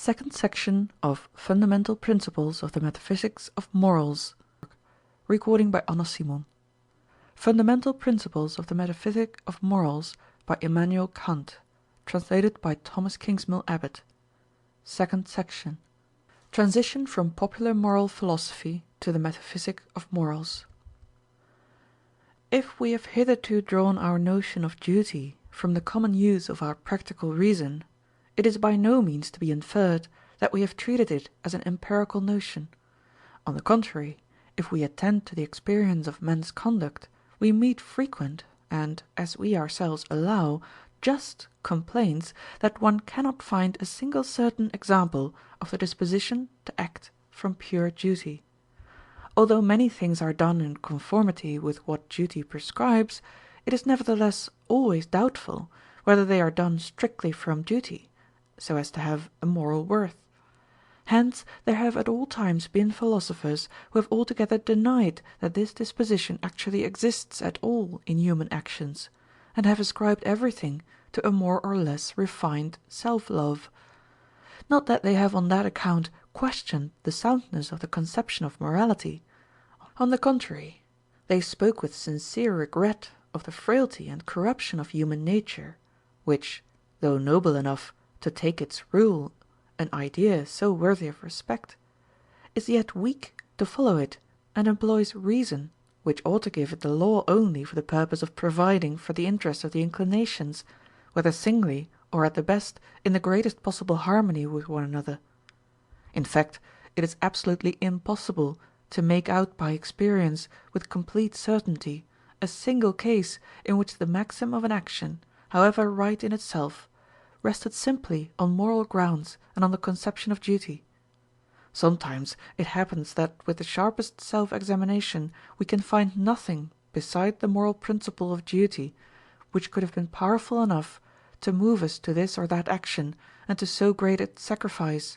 Second section of Fundamental Principles of the Metaphysics of Morals. Recording by Anna Simon. Fundamental Principles of the Metaphysic of Morals by Immanuel Kant. Translated by Thomas Kingsmill Abbott. Second section. Transition from popular moral philosophy to the Metaphysic of Morals. If we have hitherto drawn our notion of duty from the common use of our practical reason, it is by no means to be inferred that we have treated it as an empirical notion. On the contrary, if we attend to the experience of men's conduct, we meet frequent, and, as we ourselves allow, just complaints that one cannot find a single certain example of the disposition to act from pure duty. Although many things are done in conformity with what duty prescribes, it is nevertheless always doubtful whether they are done strictly from duty, so as to have a moral worth. Hence there have at all times been philosophers who have altogether denied that this disposition actually exists at all in human actions, and have ascribed everything to a more or less refined self-love. Not that they have on that account questioned the soundness of the conception of morality. On the contrary, they spoke with sincere regret of the frailty and corruption of human nature, which, though noble enough to take its rule an idea so worthy of respect, is yet weak to follow it, and employs reason, which ought to give it the law only for the purpose of providing for the interest of the inclinations, whether singly or at the best in the greatest possible harmony with one another. In fact, it is absolutely impossible to make out by experience with complete certainty a single case in which the maxim of an action, however right in itself, rested simply on moral grounds and on the conception of duty. Sometimes it happens that with the sharpest self-examination we can find nothing beside the moral principle of duty which could have been powerful enough to move us to this or that action and to so great a sacrifice.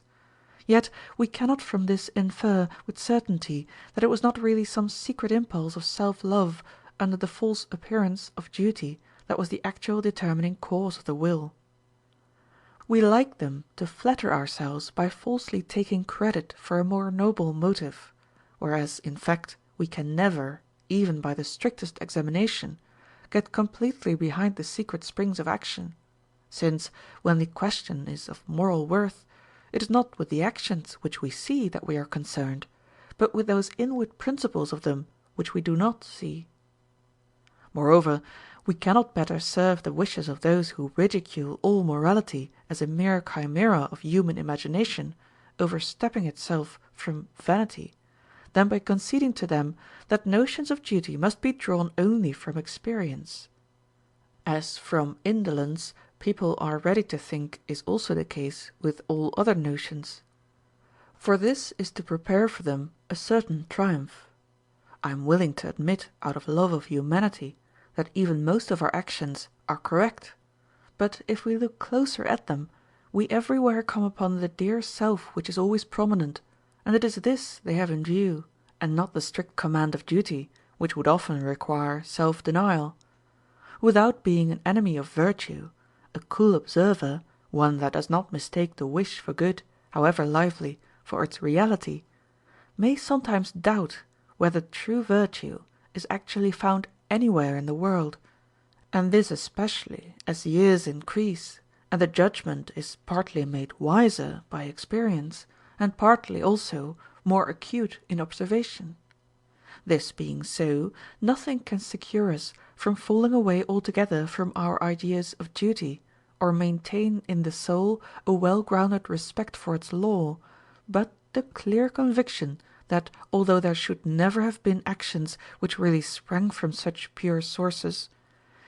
Yet we cannot from this infer with certainty that it was not really some secret impulse of self-love under the false appearance of duty that was the actual determining cause of the will. We like them to flatter ourselves by falsely taking credit for a more noble motive, whereas in fact we can never, even by the strictest examination, get completely behind the secret springs of action, since, when the question is of moral worth, it is not with the actions which we see that we are concerned, but with those inward principles of them which we do not see. Moreover, we cannot better serve the wishes of those who ridicule all morality as a mere chimera of human imagination, overstepping itself from vanity, than by conceding to them that notions of duty must be drawn only from experience, as from indolence people are ready to think is also the case with all other notions. For this is to prepare for them a certain triumph. I am willing to admit out of love of humanity that even most of our actions are correct, but if we look closer at them, we everywhere come upon the dear self which is always prominent, and it is this they have in view, and not the strict command of duty, which would often require self-denial. Without being an enemy of virtue, a cool observer, one that does not mistake the wish for good, however lively, for its reality, may sometimes doubt whether true virtue is actually found anywhere in the world, and this especially as years increase and the judgment is partly made wiser by experience and partly also more acute in observation. This being so, nothing can secure us from falling away altogether from our ideas of duty, or maintain in the soul a well-grounded respect for its law, but the clear conviction that although there should never have been actions which really sprang from such pure sources,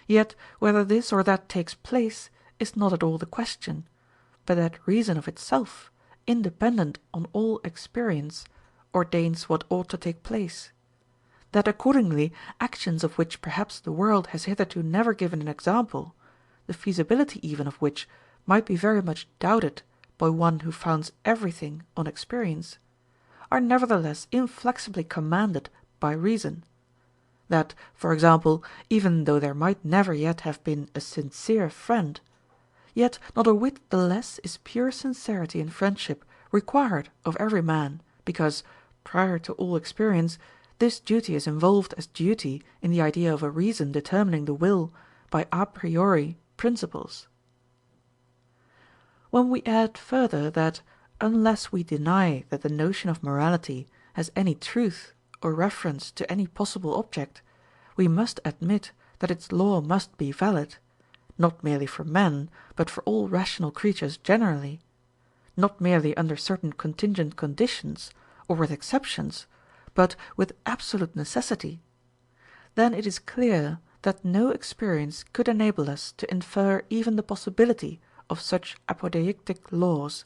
yet whether this or that takes place is not at all the question, but that reason of itself, independent on all experience, ordains what ought to take place; that accordingly actions of which perhaps the world has hitherto never given an example, the feasibility even of which might be very much doubted by one who founds everything on experience, are nevertheless inflexibly commanded by reason; that, for example, even though there might never yet have been a sincere friend, Yet not a whit the less is pure sincerity in friendship required of every man, because, prior to all experience, this duty is involved as duty in the idea of a reason determining the will by a priori principles. When we add further that, unless we deny that the notion of morality has any truth or reference to any possible object, we must admit that its law must be valid, not merely for men, but for all rational creatures generally, not merely under certain contingent conditions or with exceptions, but with absolute necessity, then it is clear that no experience could enable us to infer even the possibility of such apodeictic laws.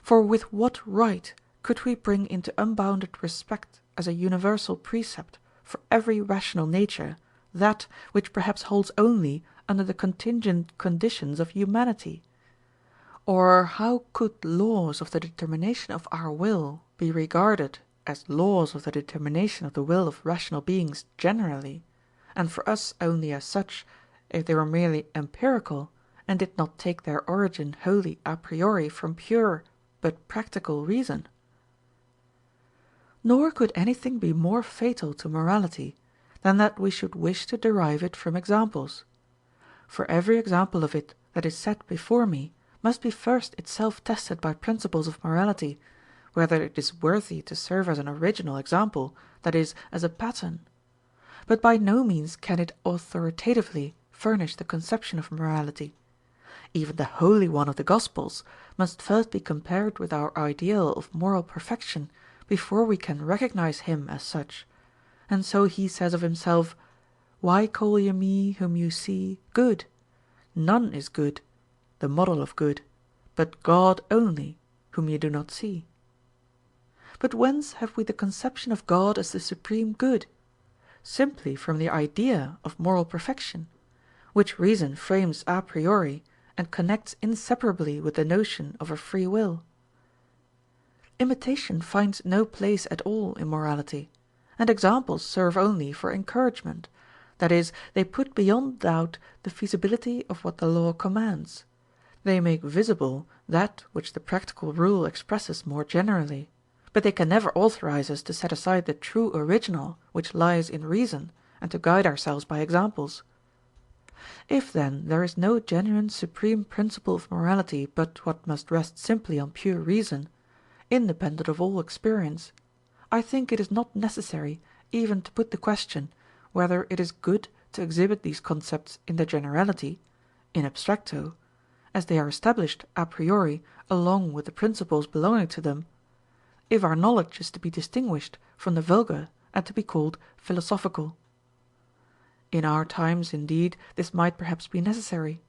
For with what right could we bring into unbounded respect as a universal precept for every rational nature that which perhaps holds only under the contingent conditions of humanity? Or how could laws of the determination of our will be regarded as laws of the determination of the will of rational beings generally, and for us only as such, if they were merely empirical and did not take their origin wholly a priori from pure but practical reason? Nor could anything be more fatal to morality than that we should wish to derive it from examples. For every example of it that is set before me must be first itself tested by principles of morality, whether it is worthy to serve as an original example, that is, as a pattern. But by no means can it authoritatively furnish the conception of morality. Even the Holy One of the Gospels must first be compared with our ideal of moral perfection before we can recognize him as such. And so he says of himself, "Why call ye me whom you see good? None is good, the model of good, but God only, whom ye do not see." But whence have we the conception of God as the supreme good? Simply from the idea of moral perfection, which reason frames a priori and connects inseparably with the notion of a free will. Imitation finds no place at all in morality, and examples serve only for encouragement, that is, they put beyond doubt the feasibility of what the law commands; they make visible that which the practical rule expresses more generally, but they can never authorize us to set aside the true original which lies in reason and to guide ourselves by examples. If then there is no genuine supreme principle of morality but what must rest simply on pure reason, independent of all experience, I think it is not necessary even to put the question whether it is good to exhibit these concepts in their generality, in abstracto, as they are established a priori along with the principles belonging to them, if our knowledge is to be distinguished from the vulgar and to be called philosophical. In our times, indeed, this might perhaps be necessary;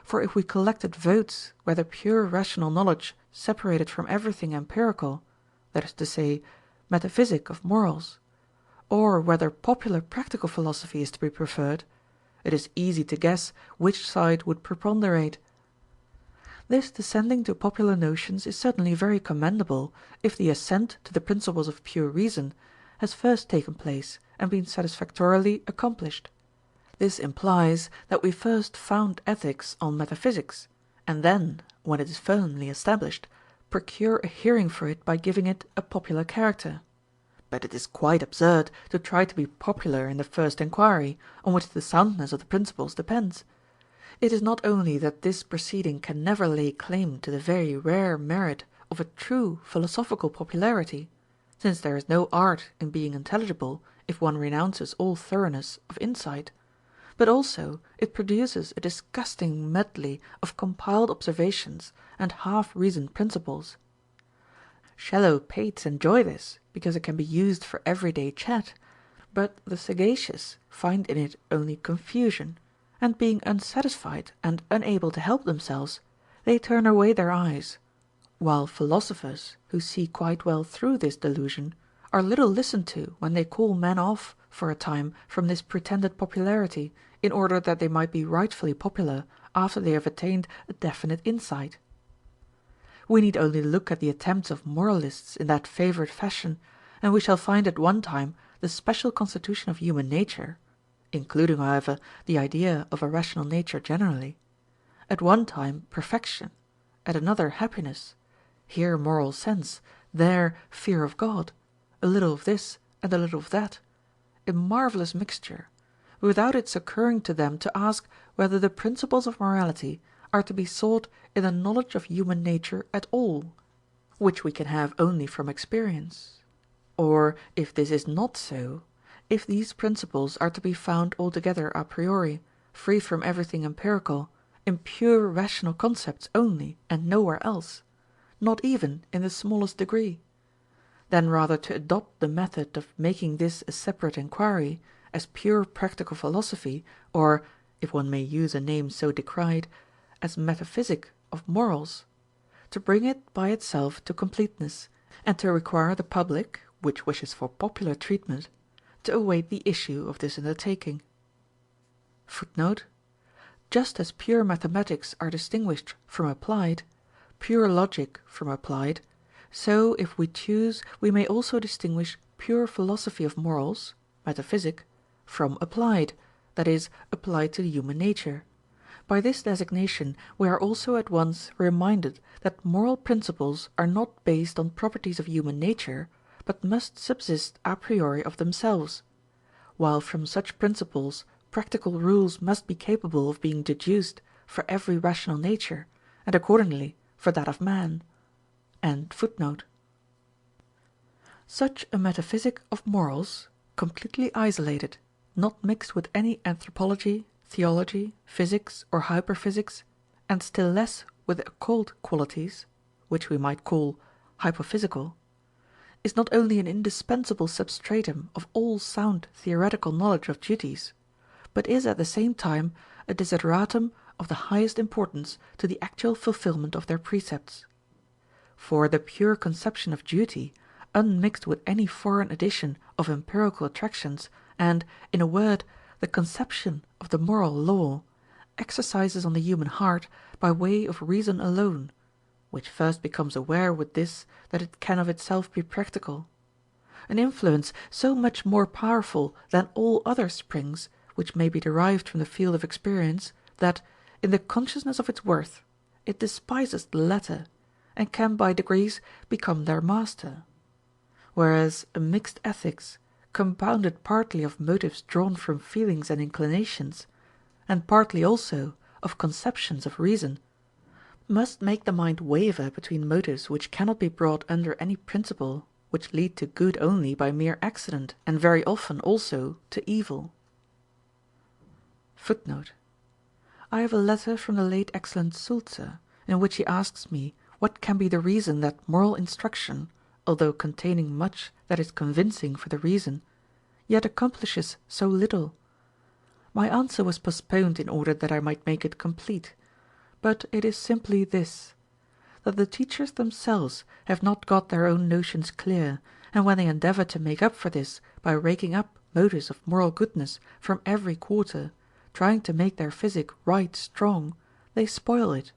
for if we collected votes whether pure rational knowledge separated from everything empirical, that is to say, Metaphysic of Morals, or whether popular practical philosophy is to be preferred, it is easy to guess which side would preponderate. This descending to popular notions is certainly very commendable if the ascent to the principles of pure reason has first taken place and been satisfactorily accomplished. This implies that we first found ethics on metaphysics, and then, when it is firmly established, procure a hearing for it by giving it a popular character. But it is quite absurd to try to be popular in the first enquiry, on which the soundness of the principles depends. It is not only that this proceeding can never lay claim to the very rare merit of a true philosophical popularity, since there is no art in being intelligible if one renounces all thoroughness of insight, but also it produces a disgusting medley of compiled observations and half-reasoned principles. Shallow pates enjoy this because it can be used for everyday chat, but the sagacious find in it only confusion, and being unsatisfied and unable to help themselves, they turn away their eyes, while philosophers, who see quite well through this delusion, are little listened to when they call men off for a time from this pretended popularity, in order that they might be rightfully popular after they have attained a definite insight. We need only look at the attempts of moralists in that favorite fashion, and we shall find at one time the special constitution of human nature, including, however, the idea of a rational nature generally, at one time perfection, at another happiness, here moral sense, there fear of God, a little of this and a little of that, in marvelous mixture, without its occurring to them to ask whether the principles of morality are to be sought in the knowledge of human nature at all, which we can have only from experience; or, if this is not so, if these principles are to be found altogether a priori, free from everything empirical, in pure rational concepts only and nowhere else, not even in the smallest degree; then rather to adopt the method of making this a separate enquiry, as pure practical philosophy, or, if one may use a name so decried, as Metaphysic of Morals, to bring it by itself to completeness, and to require the public, which wishes for popular treatment, to await the issue of this undertaking. [Footnote: Just as pure mathematics are distinguished from applied, pure logic from applied, so if we choose we may also distinguish pure philosophy of morals (metaphysic) from applied, that is, applied to human nature. By this designation we are also at once reminded that moral principles are not based on properties of human nature, but must subsist a priori of themselves; while from such principles practical rules must be capable of being deduced for every rational nature, and accordingly for that of man. Such a metaphysic of morals, completely isolated, not mixed with any anthropology, theology, physics, or hyperphysics, and still less with occult qualities, which we might call hypophysical, is not only an indispensable substratum of all sound theoretical knowledge of duties, but is at the same time a desideratum of the highest importance to the actual fulfilment of their precepts. For the pure conception of duty, unmixed with any foreign addition of empirical attractions, and, in a word, the conception of the moral law, exercises on the human heart by way of reason alone, which first becomes aware with this that it can of itself be practical; an influence so much more powerful than all other springs which may be derived from the field of experience, that, in the consciousness of its worth, it despises the latter, and can by degrees become their master; whereas a mixed ethics, compounded partly of motives drawn from feelings and inclinations, and partly also of conceptions of reason, must make the mind waver between motives which cannot be brought under any principle, which lead to good only by mere accident, and very often also to evil. [Footnote: I have a letter from the late excellent Sulzer, in which he asks me what can be the reason that moral instruction, although containing much that is convincing for the reason, yet accomplishes so little. My answer was postponed in order that I might make it complete, but it is simply this: that the teachers themselves have not got their own notions clear, and when they endeavor to make up for this by raking up motives of moral goodness from every quarter, trying to make their physic right strong, they spoil it.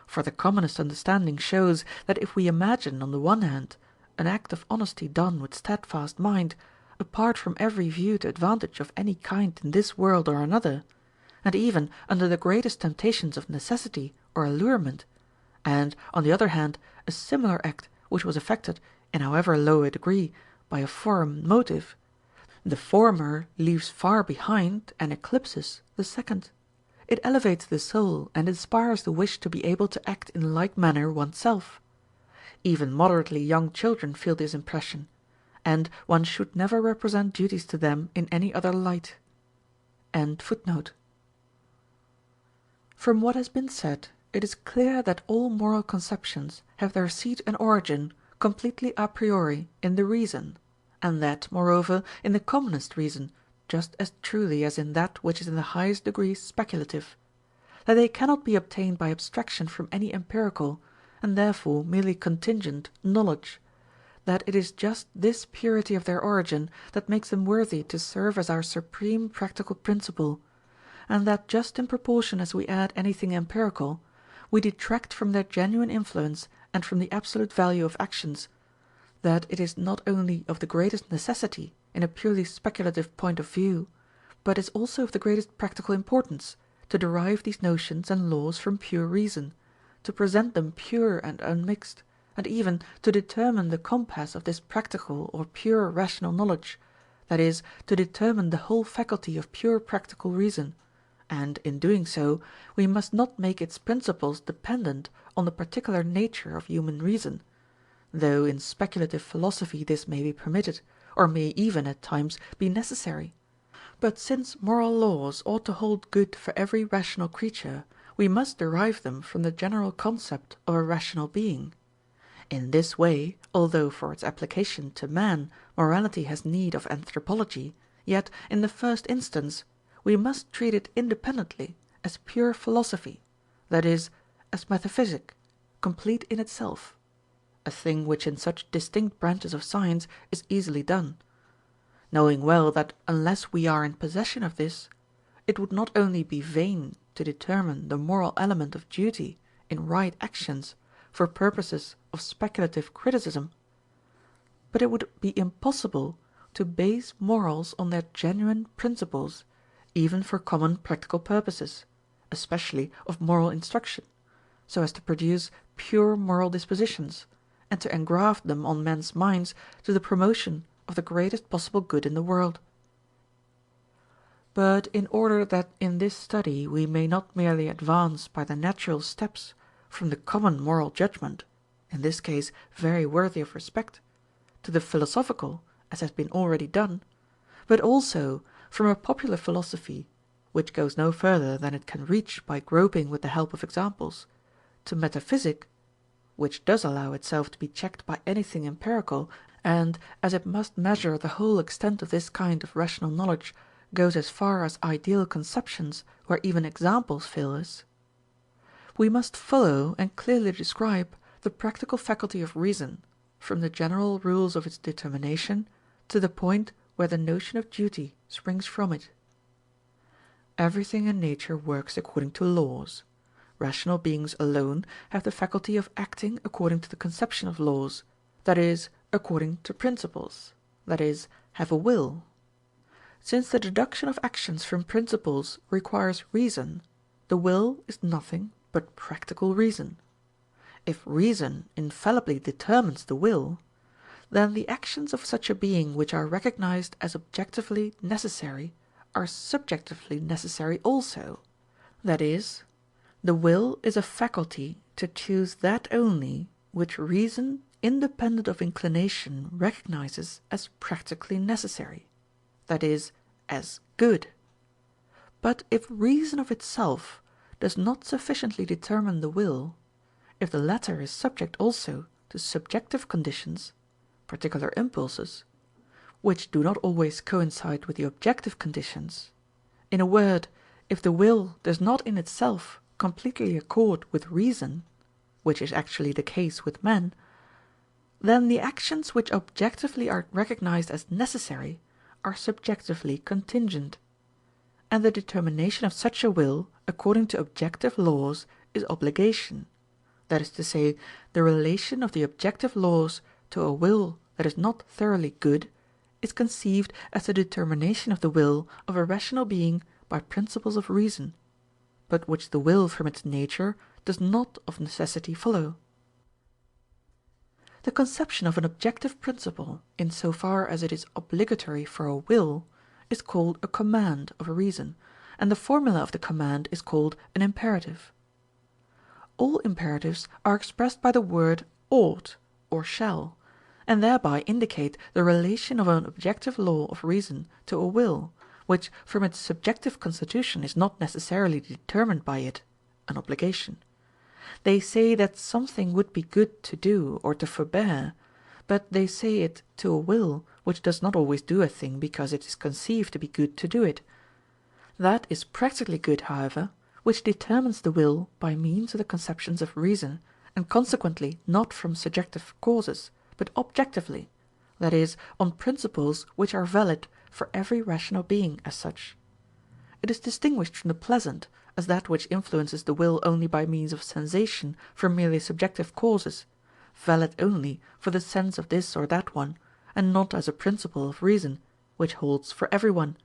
For the commonest understanding shows that if we imagine, on the one hand, an act of honesty done with steadfast mind, apart from every viewed advantage of any kind in this world or another, and even under the greatest temptations of necessity or allurement, and, on the other hand, a similar act which was effected, in however low a degree, by a foreign motive, the former leaves far behind and eclipses the second. It elevates the soul and inspires the wish to be able to act in like manner oneself. Even moderately young children feel this impression, and one should never represent duties to them in any other light. From what has been said, it is clear that all moral conceptions have their seat and origin completely a priori in the reason, and that, moreover, in the commonest reason, just as truly as in that which is in the highest degree speculative; that they cannot be obtained by abstraction from any empirical, and therefore merely contingent, knowledge; that it is just this purity of their origin that makes them worthy to serve as our supreme practical principle, and that just in proportion as we add anything empirical, we detract from their genuine influence and from the absolute value of actions; that it is not only of the greatest necessity in a purely speculative point of view, but is also of the greatest practical importance, to to derive these notions and laws from pure reason, to present them pure and unmixed, and even to determine the compass of this practical or pure rational knowledge, that is, to determine the whole faculty of pure practical reason, and in doing so we must not make its principles dependent on the particular nature of human reason, though in speculative philosophy this may be permitted, or may even at times be necessary. But since moral laws ought to hold good for every rational creature, we must derive them from the general concept of a rational being. In this way, although for its application to man morality has need of anthropology, yet in the first instance we must treat it independently as pure philosophy, that is, as metaphysic, complete in itself, a thing which in such distinct branches of science is easily done, knowing well that unless we are in possession of this, it would not only be vain to determine the moral element of duty in right actions for purposes of speculative criticism, but it would be impossible to base morals on their genuine principles even for common practical purposes, especially of moral instruction, so as to produce pure moral dispositions, and to engraft them on men's minds to the promotion of the greatest possible good in the world. But in order that in this study we may not merely advance by the natural steps from the common moral judgment, in this case very worthy of respect, to the philosophical, as has been already done, but also from a popular philosophy, which goes no further than it can reach by groping with the help of examples, to metaphysic, which does allow itself to be checked by anything empirical, and, as it must measure the whole extent of this kind of rational knowledge, goes as far as ideal conceptions where even examples fail us, we must follow and clearly describe the practical faculty of reason, from the general rules of its determination to the point where the notion of duty springs from it. Everything in nature works according to laws. Rational beings alone have the faculty of acting according to the conception of laws, that is, according to principles, that is, have a will. Since the deduction of actions from principles requires reason, the will is nothing but practical reason. If reason infallibly determines the will, then the actions of such a being which are recognized as objectively necessary are subjectively necessary also, that is, the will is a faculty to choose that only which reason independent of inclination recognizes as practically necessary, that is, as good. But if reason of itself does not sufficiently determine the will, if the latter is subject also to subjective conditions, particular impulses, which do not always coincide with the objective conditions, in a word, if the will does not in itself completely accord with reason, which is actually the case with men, then the actions which objectively are recognized as necessary are subjectively contingent, and the determination of such a will according to objective laws is obligation, that is to say, the relation of the objective laws to a will that is not thoroughly good is conceived as the determination of the will of a rational being by principles of reason, but which the will from its nature does not of necessity follow. The conception of an objective principle, in so far as it is obligatory for a will, is called a command of reason, and the formula of the command is called an imperative. All imperatives are expressed by the word ought or shall, and thereby indicate the relation of an objective law of reason to a will, which from its subjective constitution is not necessarily determined by it, an obligation. They say that something would be good to do or to forbear, but they say it to a will which does not always do a thing because it is conceived to be good to do it. That is practically good, however, which determines the will by means of the conceptions of reason, and consequently not from subjective causes, but objectively, that is, on principles which are valid for every rational being as such. It is distinguished from the pleasant, as that which influences the will only by means of sensation from merely subjective causes, valid only for the sense of this or that one, and not as a principle of reason, which holds for every one.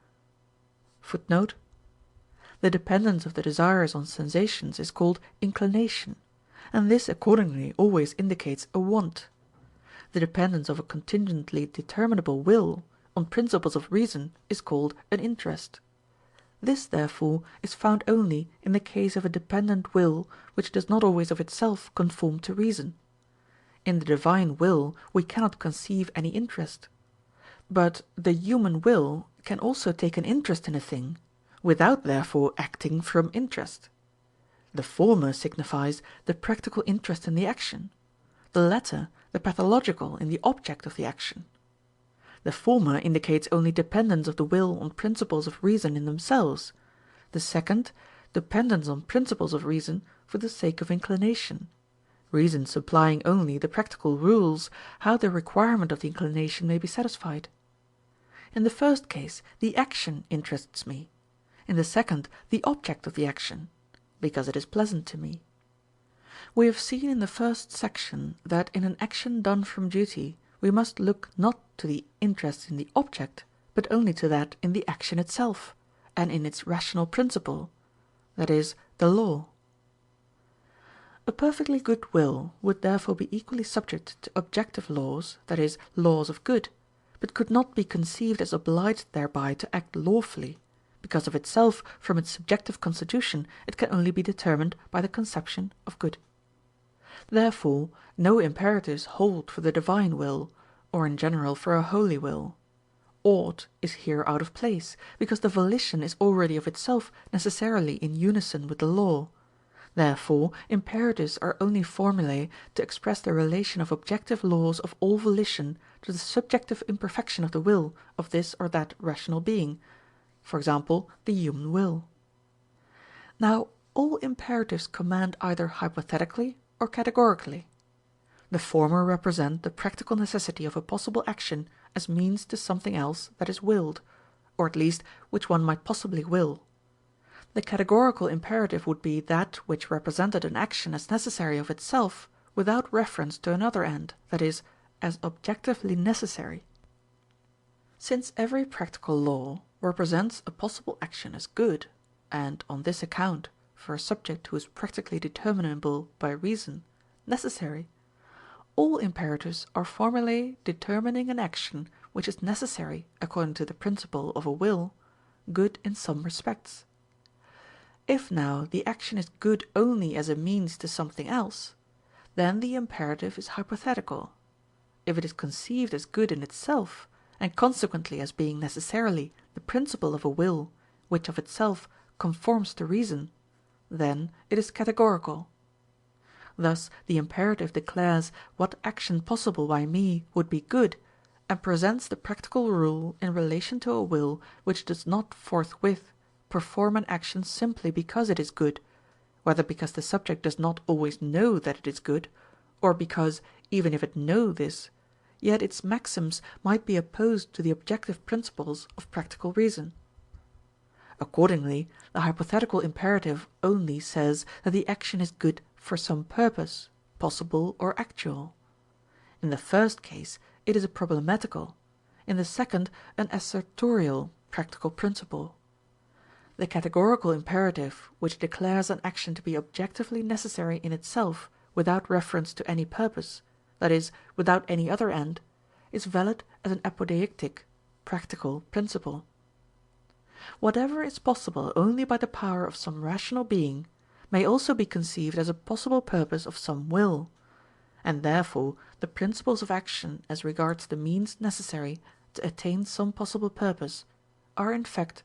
The dependence of the desires on sensations is called inclination, and this accordingly always indicates a want. The dependence of a contingently determinable will on principles of reason is called an interest. This, therefore, is found only in the case of a dependent will which does not always of itself conform to reason. In the divine will we cannot conceive any interest. But the human will can also take an interest in a thing, without therefore acting from interest. The former signifies the practical interest in the action, the latter the pathological in the object of the action. The former indicates only dependence of the will on principles of reason in themselves, the second dependence on principles of reason for the sake of inclination, reason supplying only the practical rules how the requirement of the inclination may be satisfied. In the first case the action interests me, in the second the object of the action, because it is pleasant to me. We have seen in the first section that in an action done from duty we must look not to the interest in the object, but only to that in the action itself, and in its rational principle, that is, the law. A perfectly good will would therefore be equally subject to objective laws, that is, laws of good, but could not be conceived as obliged thereby to act lawfully, because of itself from its subjective constitution it can only be determined by the conception of good. Therefore no imperatives hold for the divine will, or in general for a holy will. Ought is here out of place, because the volition is already of itself necessarily in unison with the law. Therefore imperatives are only formulae to express the relation of objective laws of all volition to the subjective imperfection of the will of this or that rational being, for example the human will. Now all imperatives command either hypothetically or categorically. The former represent the practical necessity of a possible action as means to something else that is willed, or at least which one might possibly will. The categorical imperative would be that which represented an action as necessary of itself without reference to another end, that is, as objectively necessary. Since every practical law represents a possible action as good, and on this account, for a subject who is practically determinable by reason, necessary, all imperatives are formulae determining an action which is necessary according to the principle of a will, good in some respects. If now the action is good only as a means to something else, then the imperative is hypothetical. If it is conceived as good in itself, and consequently as being necessarily the principle of a will which of itself conforms to reason, then it is categorical. Thus the imperative declares what action possible by me would be good, and presents the practical rule in relation to a will which does not forthwith perform an action simply because it is good, whether because the subject does not always know that it is good, or because, even if it know this, yet its maxims might be opposed to the objective principles of practical reason. Accordingly, the hypothetical imperative only says that the action is good for some purpose, possible or actual. In the first case it is a problematical, in the second an assertorial practical principle. The categorical imperative, which declares an action to be objectively necessary in itself without reference to any purpose, that is, without any other end, is valid as an apodeictic practical principle. Whatever is possible only by the power of some rational being may also be conceived as a possible purpose of some will, and therefore the principles of action as regards the means necessary to attain some possible purpose are in fact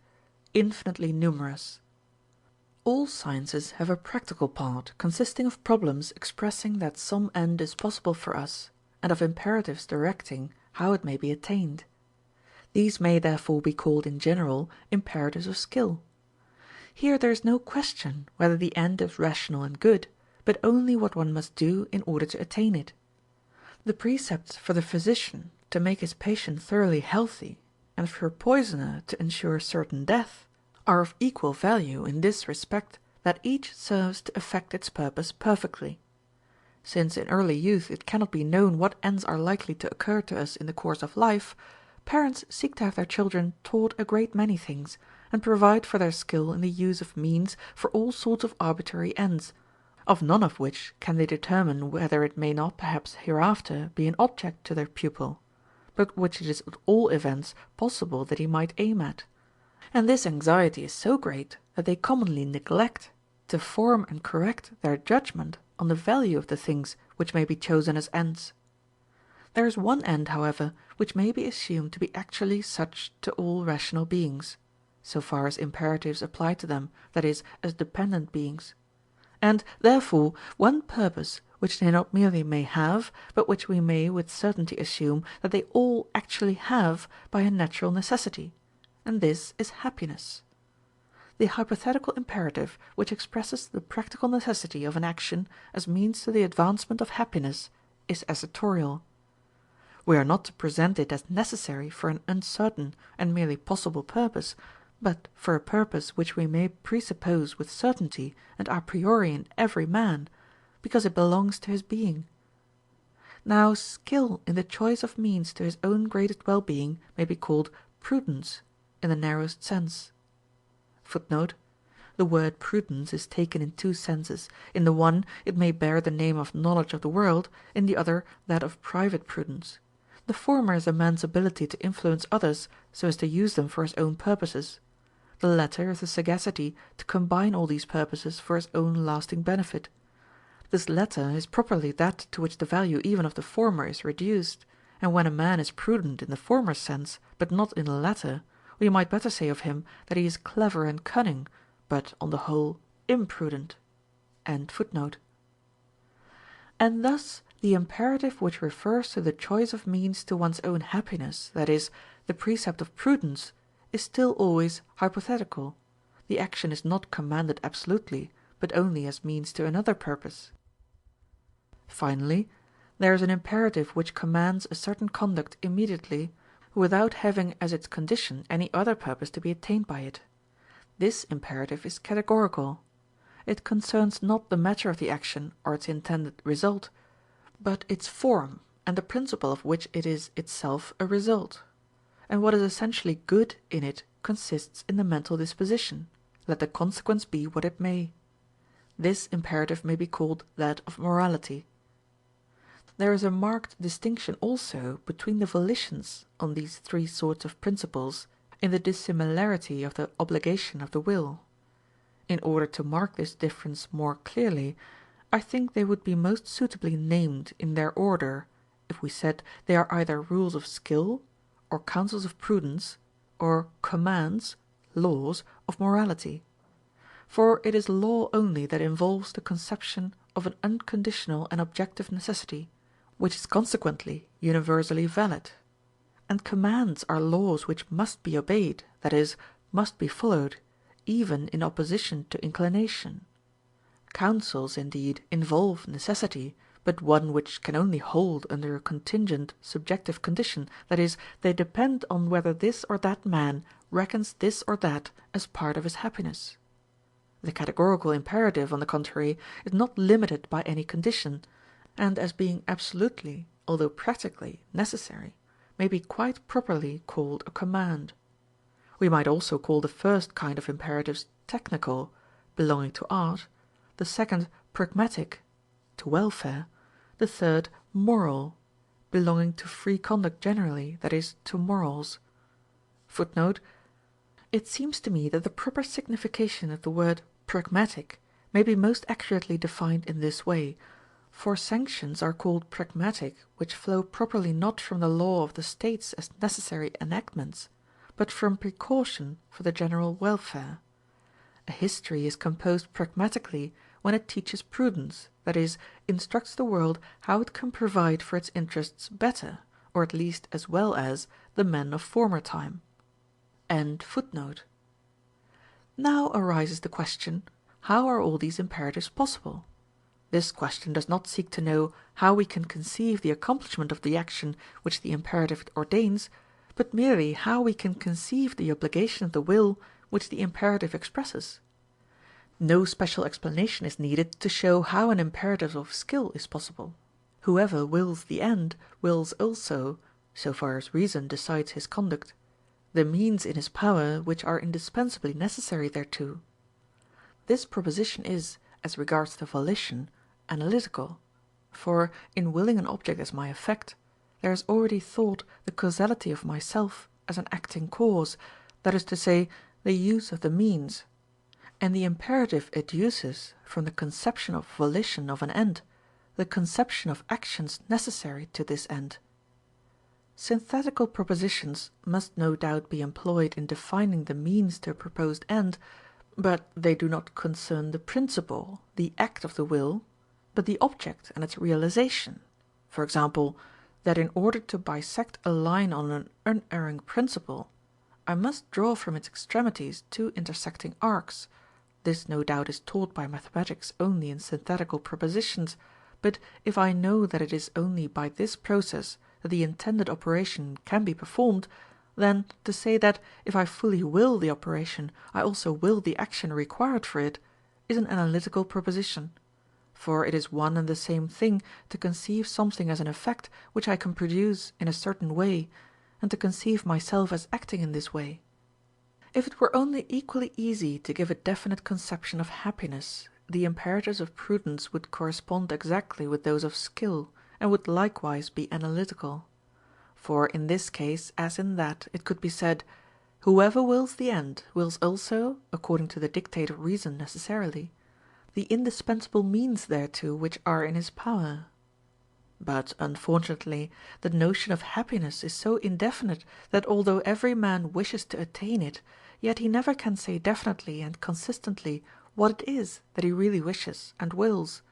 infinitely numerous. All sciences have a practical part consisting of problems expressing that some end is possible for us, and of imperatives directing how it may be attained. These may therefore be called in general imperatives of skill. Here there is no question whether the end is rational and good, but only what one must do in order to attain it. The precepts for the physician to make his patient thoroughly healthy, and for a poisoner to ensure certain death, are of equal value in this respect, that each serves to effect its purpose perfectly. Since in early youth it cannot be known what ends are likely to occur to us in the course of life, parents seek to have their children taught a great many things, and provide for their skill in the use of means for all sorts of arbitrary ends, of none of which can they determine whether it may not perhaps hereafter be an object to their pupil, but which it is at all events possible that he might aim at. And this anxiety is so great that they commonly neglect to form and correct their judgment on the value of the things which may be chosen as ends. There is one end, however, which may be assumed to be actually such to all rational beings, so far as imperatives apply to them, that is, as dependent beings; and, therefore, one purpose which they not merely may have, but which we may with certainty assume that they all actually have by a natural necessity, and this is happiness. The hypothetical imperative which expresses the practical necessity of an action as means to the advancement of happiness is assertorial. We are not to present it as necessary for an uncertain and merely possible purpose, but for a purpose which we may presuppose with certainty and a priori in every man, because it belongs to his being. Now skill in the choice of means to his own greatest well-being may be called prudence in the narrowest sense. [Footnote: The word prudence is taken in two senses. In the one it may bear the name of knowledge of the world, in the other that of private prudence. The former is a man's ability to influence others so as to use them for his own purposes. The latter is the sagacity to combine all these purposes for his own lasting benefit. This latter is properly that to which the value even of the former is reduced, and when a man is prudent in the former sense, but not in the latter, we might better say of him that he is clever and cunning, but on the whole imprudent. And thus the imperative which refers to the choice of means to one's own happiness, that is, the precept of prudence, is still always hypothetical. The action is not commanded absolutely, but only as means to another purpose. Finally, there is an imperative which commands a certain conduct immediately, without having as its condition any other purpose to be attained by it. This imperative is categorical. It concerns not the matter of the action or its intended result, but its form and the principle of which it is itself a result. And what is essentially good in it consists in the mental disposition, let the consequence be what it may. This imperative may be called that of morality. There is a marked distinction also between the volitions on these three sorts of principles in the dissimilarity of the obligation of the will. In order to mark this difference more clearly, I think they would be most suitably named in their order, if we said they are either rules of skill, or counsels of prudence, or commands, laws, of morality. For it is law only that involves the conception of an unconditional and objective necessity, which is consequently universally valid. And commands are laws which must be obeyed, that is, must be followed, even in opposition to inclination. Counsels, indeed, involve necessity, but one which can only hold under a contingent subjective condition, that is, they depend on whether this or that man reckons this or that as part of his happiness. The categorical imperative, on the contrary, is not limited by any condition, and as being absolutely, although practically, necessary, may be quite properly called a command. We might also call the first kind of imperatives technical, belonging to art, the second pragmatic, to welfare, the third moral, belonging to free conduct generally, that is, to morals. [Footnote: It seems to me that the proper signification of the word pragmatic may be most accurately defined in this way, for sanctions are called pragmatic which flow properly not from the law of the states as necessary enactments, but from precaution for the general welfare. A history is composed pragmatically when it teaches prudence, that is, instructs the world how it can provide for its interests better, or at least as well as, the men of former time. Now arises the question, how are all these imperatives possible? This question does not seek to know how we can conceive the accomplishment of the action which the imperative ordains, but merely how we can conceive the obligation of the will which the imperative expresses. No special explanation is needed to show how an imperative of skill is possible. Whoever wills the end wills also, so far as reason decides his conduct, the means in his power which are indispensably necessary thereto. This proposition is, as regards the volition, analytical, for in willing an object as my effect, there is already thought the causality of myself as an acting cause, that is to say, the use of the means, and the imperative educes from the conception of volition of an end, the conception of actions necessary to this end. Synthetical propositions must no doubt be employed in defining the means to a proposed end, but they do not concern the principle, the act of the will, but the object and its realization. For example, that in order to bisect a line on an unerring principle, I must draw from its extremities two intersecting arcs. This no doubt is taught by mathematics only in synthetical propositions, but if I know that it is only by this process that the intended operation can be performed, then to say that, if I fully will the operation, I also will the action required for it, is an analytical proposition. For it is one and the same thing to conceive something as an effect which I can produce in a certain way, and to conceive myself as acting in this way. If it were only equally easy to give a definite conception of happiness, the imperatives of prudence would correspond exactly with those of skill, and would likewise be analytical. For in this case, as in that, it could be said, whoever wills the end wills also, according to the dictate of reason necessarily, the indispensable means thereto which are in his power. But unfortunately the notion of happiness is so indefinite that although every man wishes to attain it, yet he never can say definitely and consistently what it is that he really wishes and wills.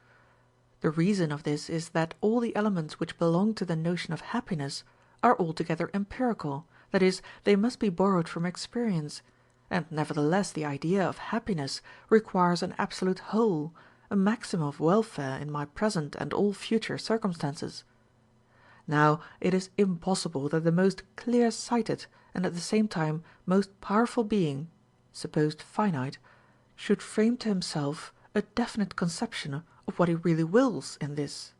The reason of this is that all the elements which belong to the notion of happiness are altogether empirical, that is, they must be borrowed from experience, and nevertheless the idea of happiness requires an absolute whole, a maximum of welfare in my present and all future circumstances. Now it is impossible that the most clear-sighted and at the same time most powerful being, supposed finite, should frame to himself a definite conception of what he really wills in this.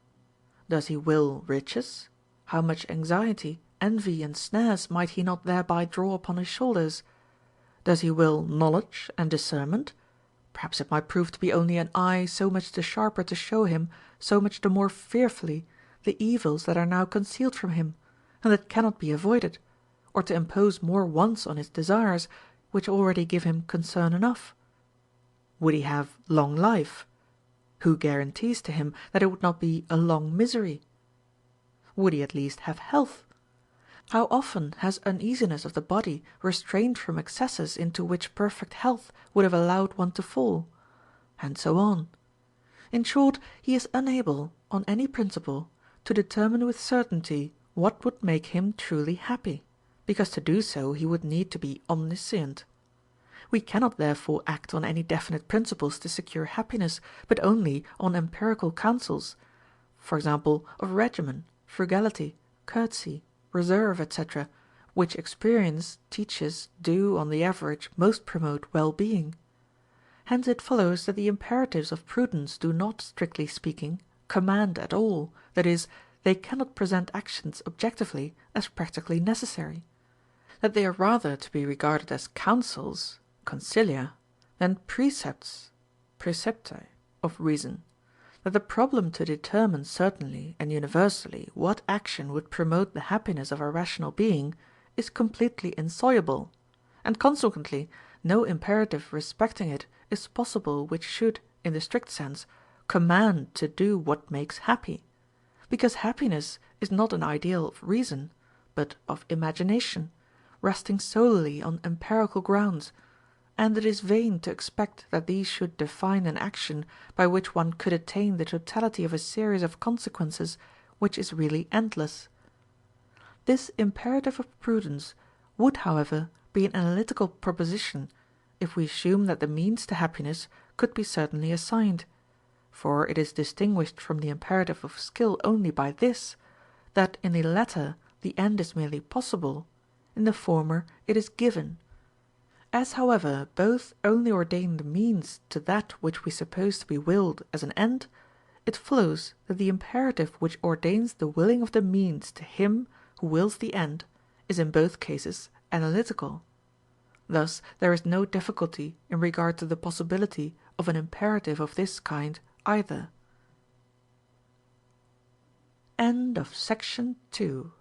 Does he will riches? How much anxiety, envy, and snares might he not thereby draw upon his shoulders? Does he will knowledge and discernment? Perhaps it might prove to be only an eye so much the sharper to show him so much the more fearfully the evils that are now concealed from him, and that cannot be avoided, or to impose more wants on his desires, which already give him concern enough. Would he have long life? Who guarantees to him that it would not be a long misery? Would he at least have health? How often has uneasiness of the body restrained from excesses into which perfect health would have allowed one to fall? And so on. In short, he is unable, on any principle, to determine with certainty what would make him truly happy, because to do so he would need to be omniscient. We cannot therefore act on any definite principles to secure happiness, but only on empirical counsels, for example, of regimen, frugality, courtesy, reserve, etc., which experience teaches do on the average most promote well-being. Hence it follows that the imperatives of prudence do not, strictly speaking, command at all, that is, they cannot present actions objectively as practically necessary; that they are rather to be regarded as counsels, consilia, than precepts, preceptae, of reason; that the problem to determine certainly and universally what action would promote the happiness of a rational being is completely insoluble, and consequently no imperative respecting it is possible which should, in the strict sense, command to do what makes happy, because happiness is not an ideal of reason, but of imagination, resting solely on empirical grounds, and it is vain to expect that these should define an action by which one could attain the totality of a series of consequences which is really endless. This imperative of prudence would, however, be an analytical proposition if we assume that the means to happiness could be certainly assigned; for it is distinguished from the imperative of skill only by this, that in the latter the end is merely possible, in the former it is given. As, however, both only ordain the means to that which we suppose to be willed as an end, it follows that the imperative which ordains the willing of the means to him who wills the end is in both cases analytical. Thus there is no difficulty in regard to the possibility of an imperative of this kind either. End of Section 2.